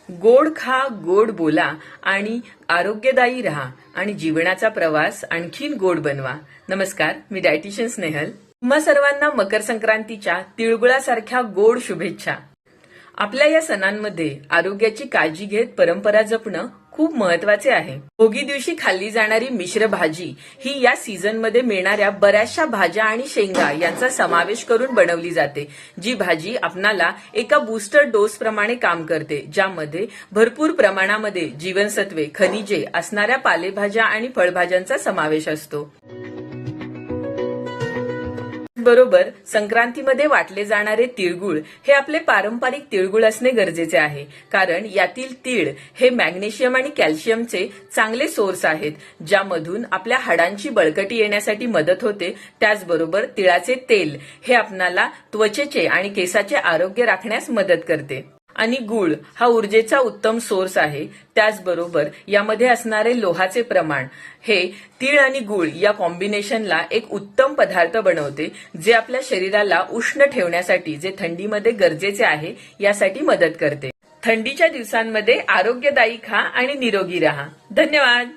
गोड खा, गोड बोला आणि आरोग्यदायी राहा आणि जीवनाचा प्रवास आणखीन गोड बनवा. नमस्कार, मी डायटिशियन स्नेहल. तुम्हा सर्वांना मकर संक्रांतीच्या तिळगुळासारख्या गोड शुभेच्छा. आपल्या या सणांमध्ये आरोग्याची काळजी घेत परंपरा जपणं खूप महत्वाचे आहे. भोगी दिवशी खाल्ली जाणारी मिश्र भाजी ही या सीझनमध्ये मिळणाऱ्या बऱ्याचशा भाज्या आणि शेंगा यांचा समावेश करून बनवली जाते. जी भाजी आपणाला एका बूस्टर डोस प्रमाणे काम करते, ज्यामध्ये भरपूर प्रमाणामध्ये जीवनसत्वे, खनिजे असणाऱ्या पालेभाज्या आणि फळभाज्यांचा समावेश असतो. बरोबर संक्रांतीमध्ये वाटले जाणारे तिळगुळ हे आपले पारंपरिक तिळगुळ असणे गरजेचे आहे, कारण यातील तीळ हे मॅग्नेशियम आणि कॅल्शियमचे चांगले सोर्स आहेत, ज्यामधून आपल्या हाडांची बळकटी येण्यासाठी मदत होते. त्याचबरोबर तिळाचे तेल हे आपणाला त्वचेचे आणि केसाचे आरोग्य राखण्यास मदत करते. आणि गुळ हा ऊर्जेचा उत्तम सोर्स आहे. त्याचबरोबर यामध्ये असणारे लोहाचे प्रमाण हे तीळ आणि गुळ या कॉम्बिनेशनला एक उत्तम पदार्थ बनवते, जे आपल्या शरीराला उष्ण ठेवण्यासाठी, जे थंडीमध्ये गरजेचे आहे, यासाठी मदत करते. थंडीच्या दिवसांमध्ये आरोग्यदायी खा आणि निरोगी राहा. धन्यवाद.